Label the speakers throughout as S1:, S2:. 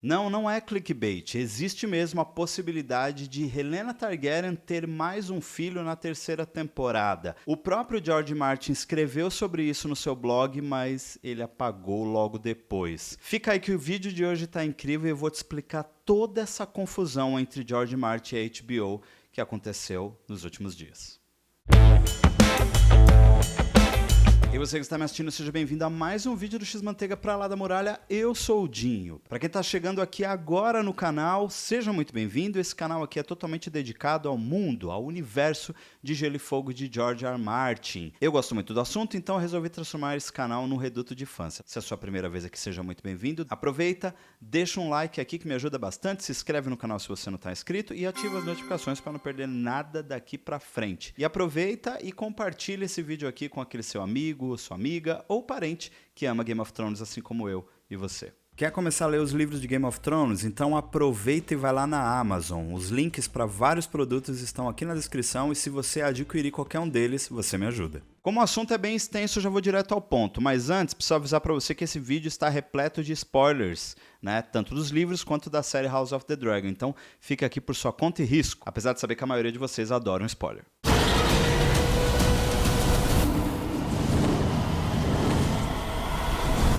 S1: Não, não é clickbait. Existe mesmo a possibilidade de Helena Targaryen ter mais um filho na terceira temporada. O próprio George Martin escreveu sobre isso no seu blog, mas ele apagou logo depois. Fica aí que o vídeo de hoje está incrível e eu vou te explicar toda essa confusão entre George Martin e a HBO que aconteceu nos últimos dias. E você que está me assistindo, seja bem-vindo a mais um vídeo do X-Manteiga pra lá da muralha. Eu sou o Dinho. Para quem está chegando aqui agora no canal, seja muito bem-vindo. Esse canal aqui é totalmente dedicado ao mundo, ao universo de Gelo e Fogo de George R. R. Martin. Eu gosto muito do assunto, então eu resolvi transformar esse canal num reduto de fãs. Se é a sua primeira vez aqui, seja muito bem-vindo. Aproveita, deixa um like aqui que me ajuda bastante, se inscreve no canal se você não está inscrito e ativa as notificações para não perder nada daqui para frente. E aproveita e compartilha esse vídeo aqui com aquele seu amigo, sua amiga ou parente que ama Game of Thrones assim como eu e você. Quer começar a ler os livros de Game of Thrones? Então aproveita e vai lá na Amazon. Os links para vários produtos estão aqui na descrição e se você adquirir qualquer um deles, você me ajuda. Como o assunto é bem extenso, eu já vou direto ao ponto, mas antes preciso avisar para você que esse vídeo está repleto de spoilers, né? Tanto dos livros quanto da série House of the Dragon, então fica aqui por sua conta e risco, apesar de saber que a maioria de vocês adoram spoiler.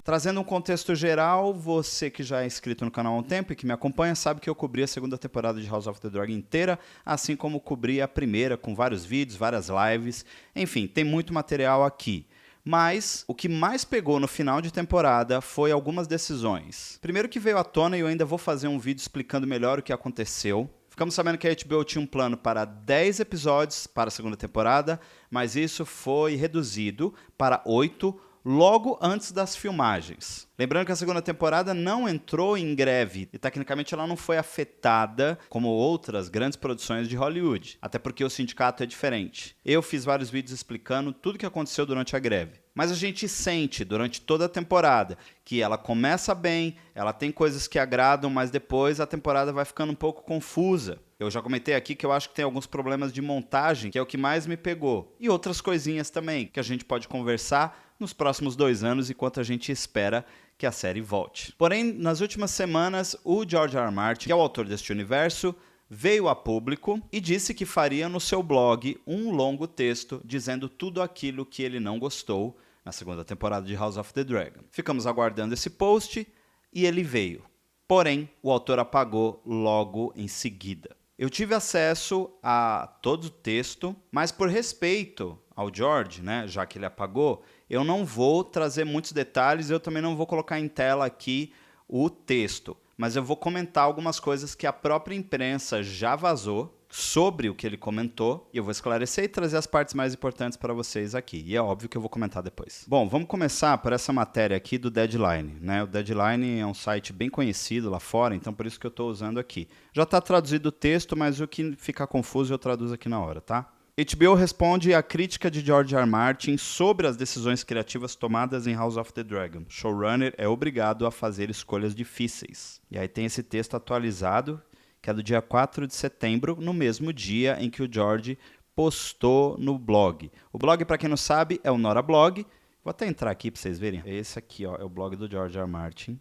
S1: Trazendo um contexto geral, você que já é inscrito no canal há um tempo e que me acompanha sabe que eu cobri a segunda temporada de House of the Dragon inteira, assim como cobri a primeira com vários vídeos, várias lives, enfim, tem muito material aqui. Mas o que mais pegou no final de temporada foi algumas decisões. Primeiro que veio à tona e eu ainda vou fazer um vídeo explicando melhor o que aconteceu. Ficamos sabendo que a HBO tinha um plano para 10 episódios para a segunda temporada, mas isso foi reduzido para 8 logo antes das filmagens. Lembrando que a segunda temporada não entrou em greve e tecnicamente ela não foi afetada como outras grandes produções de Hollywood, até porque o sindicato é diferente. Eu fiz vários vídeos explicando tudo o que aconteceu durante a greve. Mas a gente sente durante toda a temporada que ela começa bem, ela tem coisas que agradam, mas depois a temporada vai ficando um pouco confusa. Eu já comentei aqui que eu acho que tem alguns problemas de montagem, que é o que mais me pegou. E outras coisinhas também, que a gente pode conversar nos próximos 2 anos, enquanto a gente espera que a série volte. Porém, nas últimas semanas, o George R. R. Martin, que é o autor deste universo, veio a público e disse que faria no seu blog um longo texto dizendo tudo aquilo que ele não gostou na segunda temporada de House of the Dragon. Ficamos aguardando esse post e ele veio. Porém, o autor apagou logo em seguida. Eu tive acesso a todo o texto, mas por respeito ao George, né, já que ele apagou, eu não vou trazer muitos detalhes, eu também não vou colocar em tela aqui o texto, mas eu vou comentar algumas coisas que a própria imprensa já vazou sobre o que ele comentou, e eu vou esclarecer e trazer as partes mais importantes para vocês aqui, e é óbvio que eu vou comentar depois. Bom, vamos começar por essa matéria aqui do Deadline, né? O Deadline é um site bem conhecido lá fora, então por isso que eu estou usando aqui. Já está traduzido o texto, mas o que ficar confuso eu traduzo aqui na hora, tá? HBO responde à crítica de George R. R. Martin sobre as decisões criativas tomadas em House of the Dragon. Showrunner é obrigado a fazer escolhas difíceis. E aí tem esse texto atualizado, que é do dia 4 de setembro, no mesmo dia em que o George postou no blog. O blog, para quem não sabe, é o Nora Blog. Vou até entrar aqui para vocês verem. Esse aqui ó, é o blog do George R. R. Martin,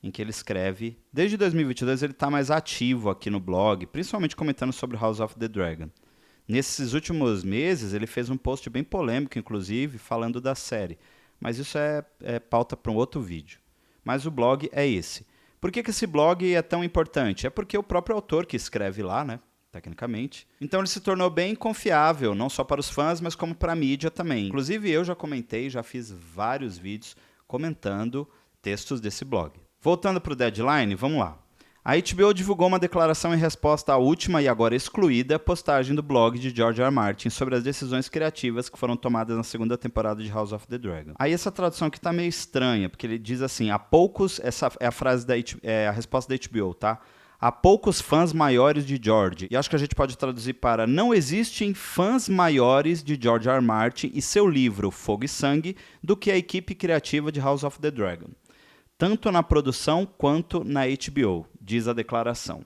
S1: em que ele escreve. Desde 2022 ele está mais ativo aqui no blog, principalmente comentando sobre House of the Dragon. Nesses últimos meses, ele fez um post bem polêmico, inclusive, falando da série. Mas isso é pauta para um outro vídeo. Mas o blog é esse. Por que esse blog é tão importante? É porque o próprio autor que escreve lá, né, tecnicamente. Então ele se tornou bem confiável, não só para os fãs, mas como para a mídia também. Inclusive eu já comentei, já fiz vários vídeos comentando textos desse blog. Voltando para o Deadline, vamos lá. A HBO divulgou uma declaração em resposta à última e agora excluída postagem do blog de George R. R. Martin sobre as decisões criativas que foram tomadas na segunda temporada de House of the Dragon. Aí essa tradução aqui tá meio estranha, porque ele diz assim, há poucos, essa é a frase a resposta da HBO, tá? Há poucos fãs maiores de George. E acho que a gente pode traduzir para não existem fãs maiores de George R. R. Martin e seu livro Fogo e Sangue do que a equipe criativa de House of the Dragon. Tanto na produção quanto na HBO, diz a declaração.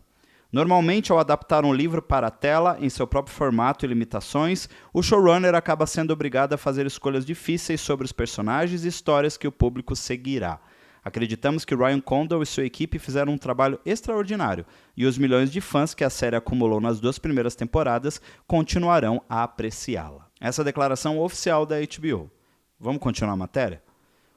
S1: Normalmente, ao adaptar um livro para a tela, em seu próprio formato e limitações, o showrunner acaba sendo obrigado a fazer escolhas difíceis sobre os personagens e histórias que o público seguirá. Acreditamos que Ryan Condal e sua equipe fizeram um trabalho extraordinário e os milhões de fãs que a série acumulou nas 2 primeiras temporadas continuarão a apreciá-la. Essa é a declaração oficial da HBO. Vamos continuar a matéria?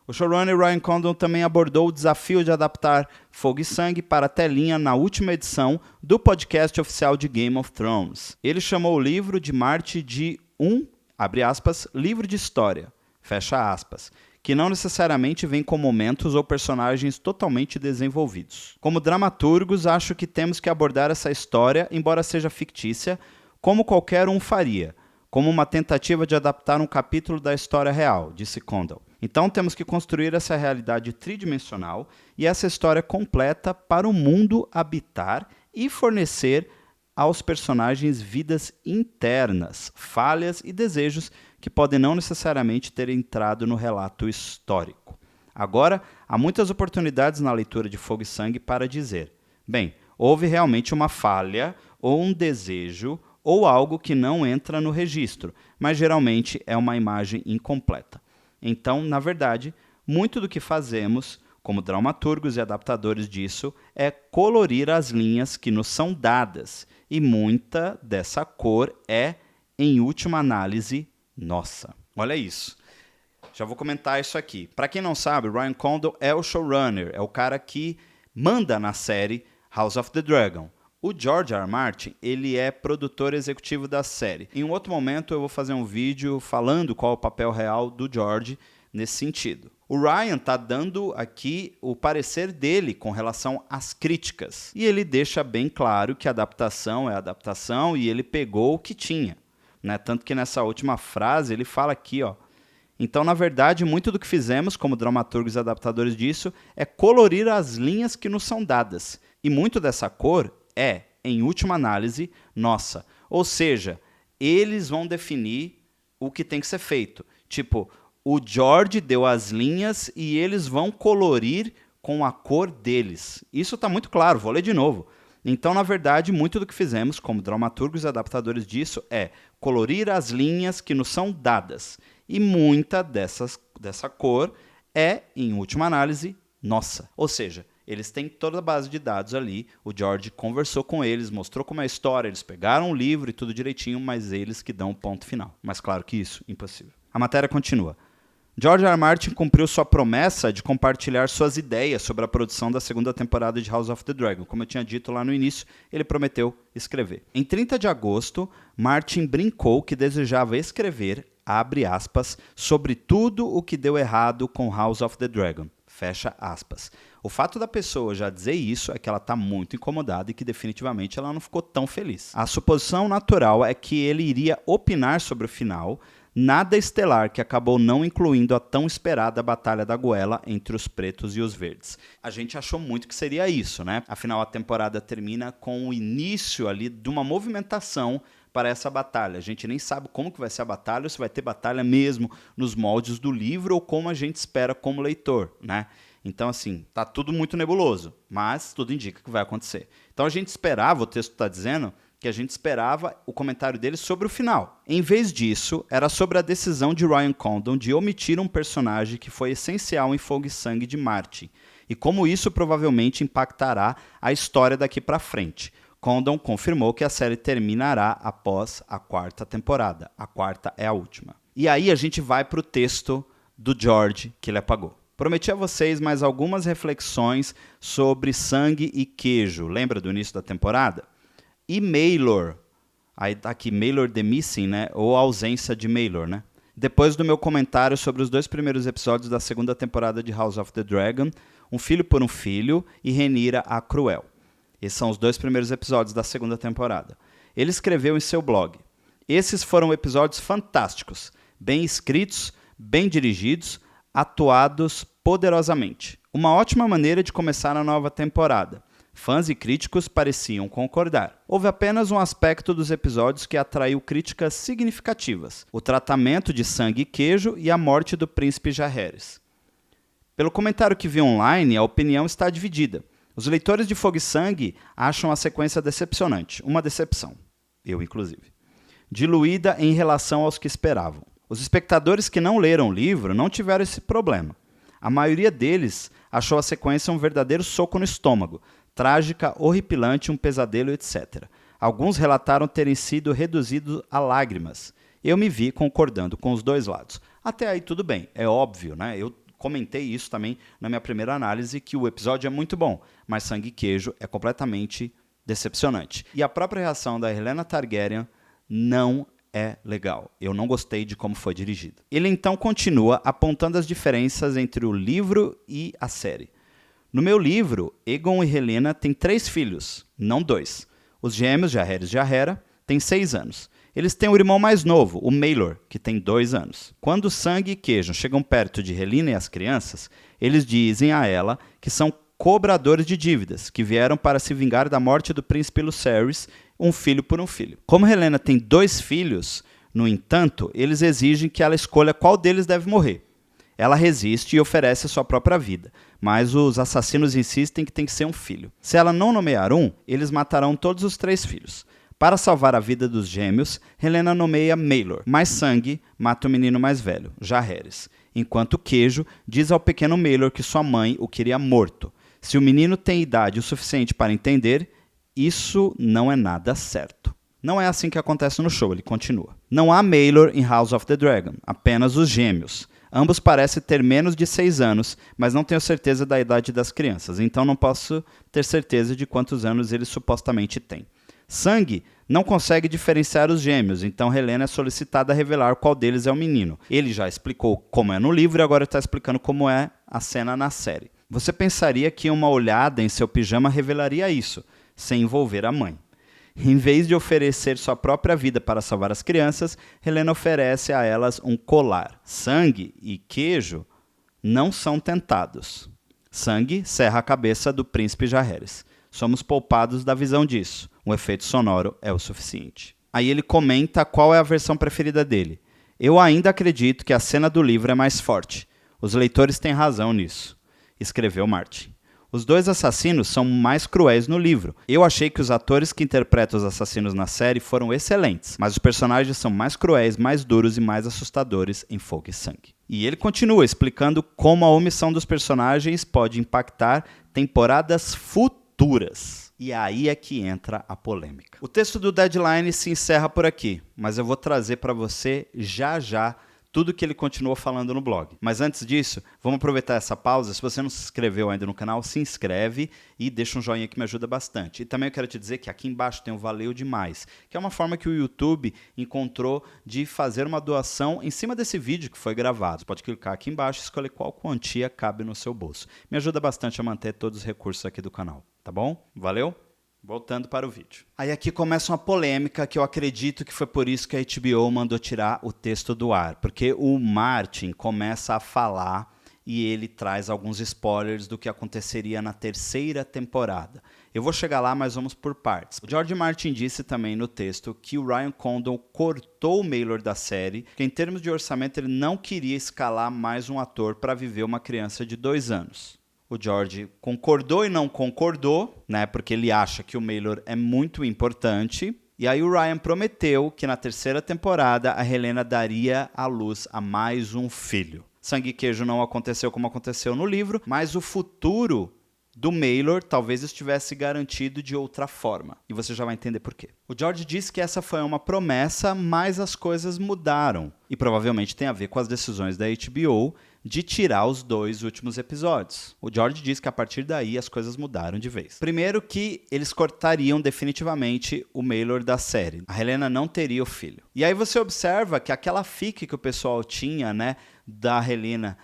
S1: O showrunner Ryan Condal também abordou o desafio de adaptar Fogo e Sangue para a telinha na última edição do podcast oficial de Game of Thrones. Ele chamou o livro de Marty de abre aspas, livro de história, fecha aspas, que não necessariamente vem com momentos ou personagens totalmente desenvolvidos. Como dramaturgos, acho que temos que abordar essa história, embora seja fictícia, como qualquer um faria, como uma tentativa de adaptar um capítulo da história real, disse Condal. Então temos que construir essa realidade tridimensional e essa história completa para o mundo habitar e fornecer aos personagens vidas internas, falhas e desejos que podem não necessariamente ter entrado no relato histórico. Agora, há muitas oportunidades na leitura de Fogo e Sangue para dizer, bem, houve realmente uma falha ou um desejo ou algo que não entra no registro, mas geralmente é uma imagem incompleta. Então, na verdade, muito do que fazemos, como dramaturgos e adaptadores disso, é colorir as linhas que nos são dadas, e muita dessa cor é, em última análise, nossa. Olha isso. Já vou comentar isso aqui. Para quem não sabe, Ryan Condal é o showrunner, é o cara que manda na série House of the Dragon. O George R. R. Martin, ele é produtor executivo da série. Em um outro momento eu vou fazer um vídeo falando qual é o papel real do George nesse sentido. O Ryan está dando aqui o parecer dele com relação às críticas. E ele deixa bem claro que a adaptação é adaptação e ele pegou o que tinha. Né? Tanto que nessa última frase ele fala aqui, ó. Então, na verdade, muito do que fizemos como dramaturgos e adaptadores disso é colorir as linhas que nos são dadas. E muito dessa cor é, em última análise, nossa. Ou seja, eles vão definir o que tem que ser feito. Tipo, o George deu as linhas e eles vão colorir com a cor deles. Isso está muito claro, vou ler de novo. Então, na verdade, muito do que fizemos como dramaturgos e adaptadores disso é colorir as linhas que nos são dadas. E muita dessa cor é, em última análise, nossa. Ou seja, eles têm toda a base de dados ali, o George conversou com eles, mostrou como é a história, eles pegaram o livro e tudo direitinho, mas eles que dão o ponto final. Mas claro que isso, impossível. A matéria continua. George R. R. Martin cumpriu sua promessa de compartilhar suas ideias sobre a produção da segunda temporada de House of the Dragon. Como eu tinha dito lá no início, ele prometeu escrever. Em 30 de agosto, Martin brincou que desejava escrever, abre aspas, sobre tudo o que deu errado com House of the Dragon. Fecha aspas. O fato da pessoa já dizer isso é que ela está muito incomodada e que definitivamente ela não ficou tão feliz. A suposição natural é que ele iria opinar sobre o final, nada estelar que acabou não incluindo a tão esperada Batalha da Goela entre os pretos e os verdes. A gente achou muito que seria isso, né? Afinal, a temporada termina com o início ali de uma movimentação para essa batalha. A gente nem sabe como que vai ser a batalha, ou se vai ter batalha mesmo nos moldes do livro ou como a gente espera como leitor, né? Então, assim, tá tudo muito nebuloso, mas tudo indica que vai acontecer. Então, a gente esperava, o texto está dizendo, que a gente esperava o comentário dele sobre o final. Em vez disso, era sobre a decisão de Ryan Condal de omitir um personagem que foi essencial em Fogo e Sangue de Martin, e como isso provavelmente impactará a história daqui para frente. Condal confirmou que a série terminará após a 4ª temporada. A 4ª é a última. E aí a gente vai para o texto do George que ele apagou. Prometi a vocês mais algumas reflexões sobre sangue e queijo. Lembra do início da temporada? E Maelor. Aí tá aqui Maelor the Missing, né? Ou a ausência de Maelor, né? Depois do meu comentário sobre os 2 primeiros episódios da 2ª temporada de House of the Dragon, Um Filho por um Filho e Rhaenyra a Cruel. Esses são os 2 primeiros episódios da 2ª temporada. Ele escreveu em seu blog: esses foram episódios fantásticos, bem escritos, bem dirigidos, atuados poderosamente. Uma ótima maneira de começar a nova temporada. Fãs e críticos pareciam concordar. Houve apenas um aspecto dos episódios que atraiu críticas significativas: o tratamento de sangue e queijo e a morte do príncipe Jaehaerys. Pelo comentário que vi online, a opinião está dividida. Os leitores de Fogo e Sangue acham a sequência decepcionante. Uma decepção. Eu, inclusive. Diluída em relação aos que esperavam. Os espectadores que não leram o livro não tiveram esse problema. A maioria deles achou a sequência um verdadeiro soco no estômago, trágica, horripilante, um pesadelo, etc. Alguns relataram terem sido reduzidos a lágrimas. Eu me vi concordando com os dois lados. Até aí tudo bem, é óbvio, né? Eu comentei isso também na minha primeira análise, que o episódio é muito bom, mas Sangue e Queijo é completamente decepcionante. E a própria reação da Rhaena Targaryen não é legal. Eu não gostei de como foi dirigido. Ele então continua apontando as diferenças entre o livro e a série. No meu livro, Aegon e Rhaena têm 3 filhos, não 2. Os gêmeos, Jaehaerys e Jaehaera, têm 6 anos. Eles têm um irmão mais novo, o Maelor, que tem 2 anos. Quando Sangue e Queijo chegam perto de Rhaena e as crianças, eles dizem a ela que são cobradores de dívidas, que vieram para se vingar da morte do príncipe Lucerys, um filho por um filho. Como Rhaena tem 2 filhos, no entanto, eles exigem que ela escolha qual deles deve morrer. Ela resiste e oferece a sua própria vida, mas os assassinos insistem que tem que ser um filho. Se ela não nomear um, eles matarão todos os 3 filhos. Para salvar a vida dos gêmeos, Rhaena nomeia Maelor, mas Sangue mata o menino mais velho, Jaehaerys, enquanto Queijo diz ao pequeno Maelor que sua mãe o queria morto. Se o menino tem idade o suficiente para entender, isso não é nada certo. Não é assim que acontece no show, ele continua. Não há Maelor em House of the Dragon, apenas os gêmeos. Ambos parecem ter menos de 6 anos, mas não tenho certeza da idade das crianças, então não posso ter certeza de quantos anos eles supostamente têm. Sangue não consegue diferenciar os gêmeos, então Rhaena é solicitada a revelar qual deles é o menino. Ele já explicou como é no livro e agora está explicando como é a cena na série. Você pensaria que uma olhada em seu pijama revelaria isso, sem envolver a mãe. Em vez de oferecer sua própria vida para salvar as crianças, Rhaena oferece a elas um colar. Sangue e Queijo não são tentados. Sangue serra a cabeça do príncipe Jaehaerys. Somos poupados da visão disso. Um efeito sonoro é o suficiente. Aí ele comenta qual é a versão preferida dele. Eu ainda acredito que a cena do livro é mais forte. Os leitores têm razão nisso, escreveu Martin. Os 2 assassinos são mais cruéis no livro. Eu achei que os atores que interpretam os assassinos na série foram excelentes, mas os personagens são mais cruéis, mais duros e mais assustadores em Fogo e Sangue. E ele continua explicando como a omissão dos personagens pode impactar temporadas futuras. E aí é que entra a polêmica. O texto do Deadline se encerra por aqui, mas eu vou trazer para você já tudo que ele continua falando no blog. Mas antes disso, vamos aproveitar essa pausa. Se você não se inscreveu ainda no canal, se inscreve e deixa um joinha que me ajuda bastante. E também eu quero te dizer que aqui embaixo tem um Valeu Demais, que é uma forma que o YouTube encontrou de fazer uma doação em cima desse vídeo que foi gravado. Você pode clicar aqui embaixo e escolher qual quantia cabe no seu bolso. Me ajuda bastante a manter todos os recursos aqui do canal, tá bom? Valeu? Voltando para o vídeo. Aí aqui começa uma polêmica que eu acredito que foi por isso que a HBO mandou tirar o texto do ar. Porque o Martin começa a falar e ele traz alguns spoilers do que aconteceria na 3ª temporada. Eu vou chegar lá, mas vamos por partes. O George Martin disse também no texto que o Ryan Condon cortou o Maelor da série, que em termos de orçamento ele não queria escalar mais um ator para viver uma criança de 2 anos. O George concordou e não concordou, né, porque ele acha que o Maelor é muito importante. E aí o Ryan prometeu que na 3ª temporada a Rhaena daria à luz a mais um filho. Sangue e Queijo não aconteceu como aconteceu no livro, mas o futuro do Maelor talvez estivesse garantido de outra forma. E você já vai entender por quê. O George disse que essa foi uma promessa, mas as coisas mudaram. E provavelmente tem a ver com as decisões da HBO de tirar os 2 últimos episódios. O George diz que a partir daí as coisas mudaram de vez. Primeiro que eles cortariam definitivamente o Maelor da série. A Rhaena não teria o filho. E aí você observa que aquela fic que o pessoal tinha, né, da Rhaena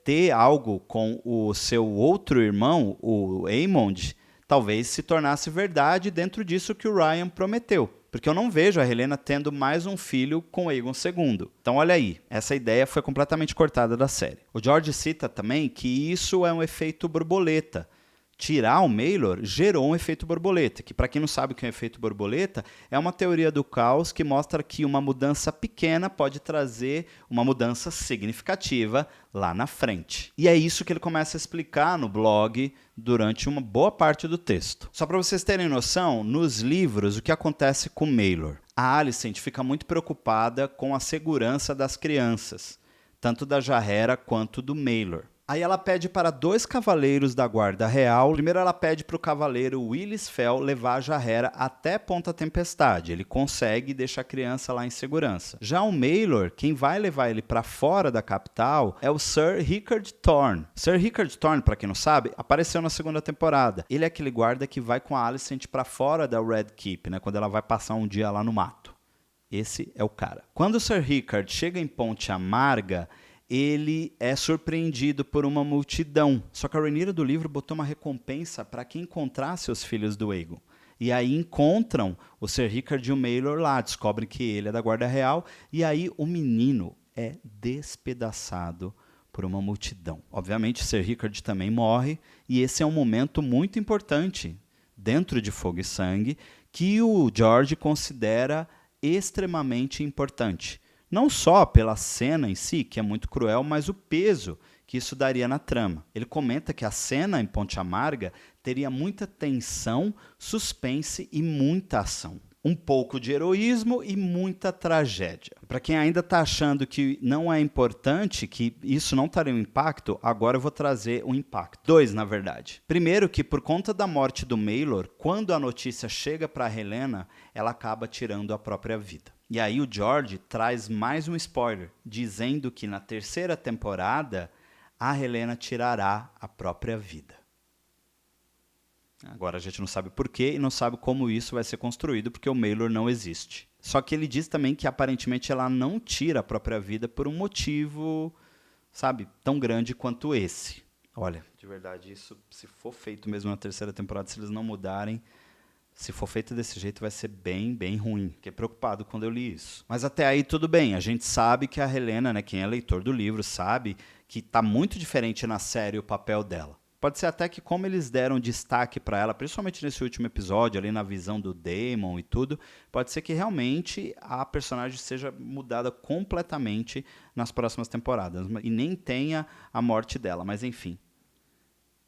S1: ter algo com o seu outro irmão, o Aemond, talvez se tornasse verdade dentro disso que o Ryan prometeu. Porque eu não vejo a Rhaena tendo mais um filho com Aegon II. Então olha aí, essa ideia foi completamente cortada da série. O George cita também que isso é um efeito borboleta. Tirar o Maelor gerou um efeito borboleta, que para quem não sabe o que é um efeito borboleta, é uma teoria do caos que mostra que uma mudança pequena pode trazer uma mudança significativa lá na frente. E é isso que ele começa a explicar no blog durante uma boa parte do texto. Só para vocês terem noção, nos livros, o que acontece com Maelor? A Alicent fica muito preocupada com a segurança das crianças, tanto da Jaehaera quanto do Maelor. Aí ela pede para 2 cavaleiros da guarda real. Primeiro ela pede para o cavaleiro Willis Fel levar a Jarrera até Ponta Tempestade. Ele consegue e deixa a criança lá em segurança. Já o Maelor, quem vai levar ele para fora da capital é o Sir Rickard Thorne. Sir Rickard Thorne, para quem não sabe, apareceu na segunda temporada. Ele é aquele guarda que vai com a Alicent para fora da Red Keep, né, quando ela vai passar um dia lá no mato. Esse é o cara. Quando o Sir Rickard chega em Ponte Amarga, ele é surpreendido por uma multidão. Só que a Rhaenyra do livro botou uma recompensa para quem encontrasse os filhos do Aegon. E aí encontram o Sir Rickard e o Maelor lá, descobrem que ele é da Guarda Real, e aí o menino é despedaçado por uma multidão. Obviamente, Sir Rickard também morre, e esse é um momento muito importante dentro de Fogo e Sangue, que o George considera extremamente importante. Não só pela cena em si, que é muito cruel, mas o peso que isso daria na trama. Ele comenta que a cena em Ponte Amarga teria muita tensão, suspense e muita ação. Um pouco de heroísmo e muita tragédia. Para quem ainda está achando que não é importante, que isso não teria um impacto, agora eu vou trazer um impacto. 2, na verdade. Primeiro que por conta da morte do Maelor, quando a notícia chega para a Helena, ela acaba tirando a própria vida. E aí o George traz mais um spoiler, dizendo que na 3ª temporada a Helena tirará a própria vida. Agora a gente não sabe porquê e não sabe como isso vai ser construído, porque o Maelor não existe. Só que ele diz também que aparentemente ela não tira a própria vida por um motivo, sabe, tão grande quanto esse. Olha, de verdade, isso, se for feito mesmo na 3ª temporada, se eles não mudarem, se for feito desse jeito, vai ser bem, bem ruim. Fiquei preocupado quando eu li isso. Mas até aí tudo bem. A gente sabe que a Helena, né, quem é leitor do livro, sabe que está muito diferente na série o papel dela. Pode ser até que como eles deram destaque para ela, principalmente nesse último episódio, ali na visão do Daemon e tudo, pode ser que realmente a personagem seja mudada completamente nas próximas temporadas. E nem tenha a morte dela, mas enfim.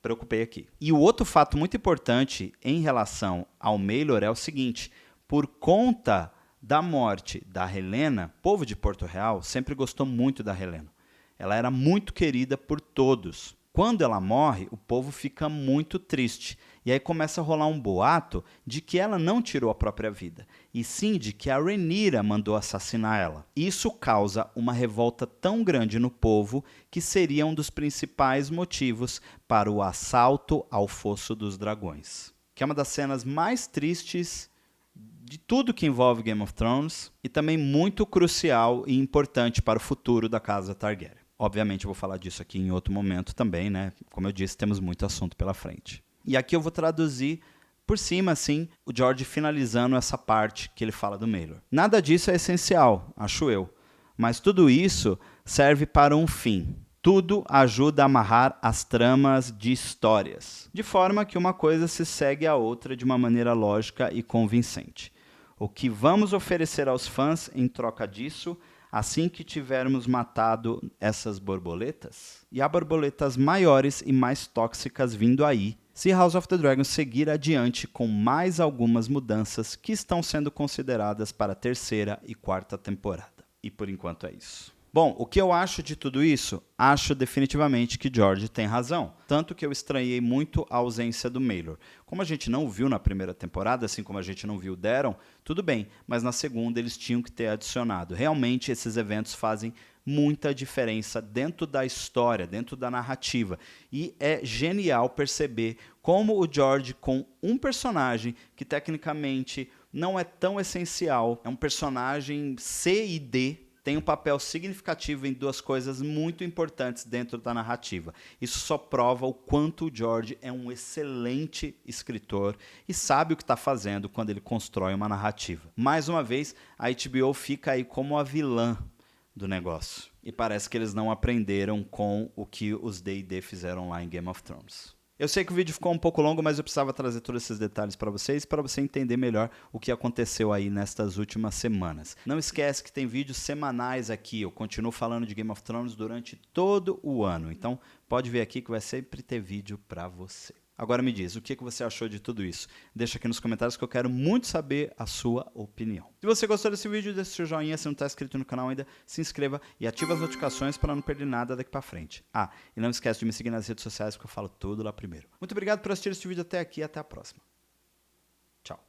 S1: Preocupei aqui. E o outro fato muito importante em relação ao Maelor é o seguinte: por conta da morte da Helena, o povo de Porto Real sempre gostou muito da Helena. Ela era muito querida por todos. Quando ela morre, o povo fica muito triste. E aí começa a rolar um boato de que ela não tirou a própria vida, e sim de que a Rhaenyra mandou assassinar ela. Isso causa uma revolta tão grande no povo que seria um dos principais motivos para o assalto ao Fosso dos Dragões, que é uma das cenas mais tristes de tudo que envolve Game of Thrones e também muito crucial e importante para o futuro da Casa Targaryen. Obviamente eu vou falar disso aqui em outro momento também, né? Como eu disse, temos muito assunto pela frente. E aqui eu vou traduzir por cima, assim, o George finalizando essa parte que ele fala do Maelor. Nada disso é essencial, acho eu, mas tudo isso serve para um fim. Tudo ajuda a amarrar as tramas de histórias, de forma que uma coisa se segue à outra de uma maneira lógica e convincente. O que vamos oferecer aos fãs em troca disso, assim que tivermos matado essas borboletas? E há borboletas maiores e mais tóxicas vindo aí, se House of the Dragon seguir adiante com mais algumas mudanças que estão sendo consideradas para a 3ª e 4ª temporada. E por enquanto é isso. Bom, o que eu acho de tudo isso? Acho definitivamente que George tem razão. Tanto que eu estranhei muito a ausência do Maelor. Como a gente não viu na 1ª temporada, assim como a gente não viu o Daeron, tudo bem, mas na 2ª eles tinham que ter adicionado. Realmente esses eventos fazem muita diferença dentro da história, dentro da narrativa. E é genial perceber como o George, com um personagem que tecnicamente não é tão essencial, é um personagem C e D, tem um papel significativo em 2 coisas muito importantes dentro da narrativa. Isso só prova o quanto o George é um excelente escritor e sabe o que está fazendo quando ele constrói uma narrativa. Mais uma vez, a HBO fica aí como a vilã do negócio. E parece que eles não aprenderam com o que os D&D fizeram lá em Game of Thrones. Eu sei que o vídeo ficou um pouco longo, mas eu precisava trazer todos esses detalhes para vocês, para você entender melhor o que aconteceu aí nestas últimas semanas. Não esquece que tem vídeos semanais aqui, eu continuo falando de Game of Thrones durante todo o ano, então pode ver aqui que vai sempre ter vídeo para você. Agora me diz, o que você achou de tudo isso? Deixa aqui nos comentários que eu quero muito saber a sua opinião. Se você gostou desse vídeo, deixa o seu joinha. Se não está inscrito no canal ainda, se inscreva e ativa as notificações para não perder nada daqui para frente. Ah, e não esquece de me seguir nas redes sociais que eu falo tudo lá primeiro. Muito obrigado por assistir este vídeo até aqui e até a próxima. Tchau.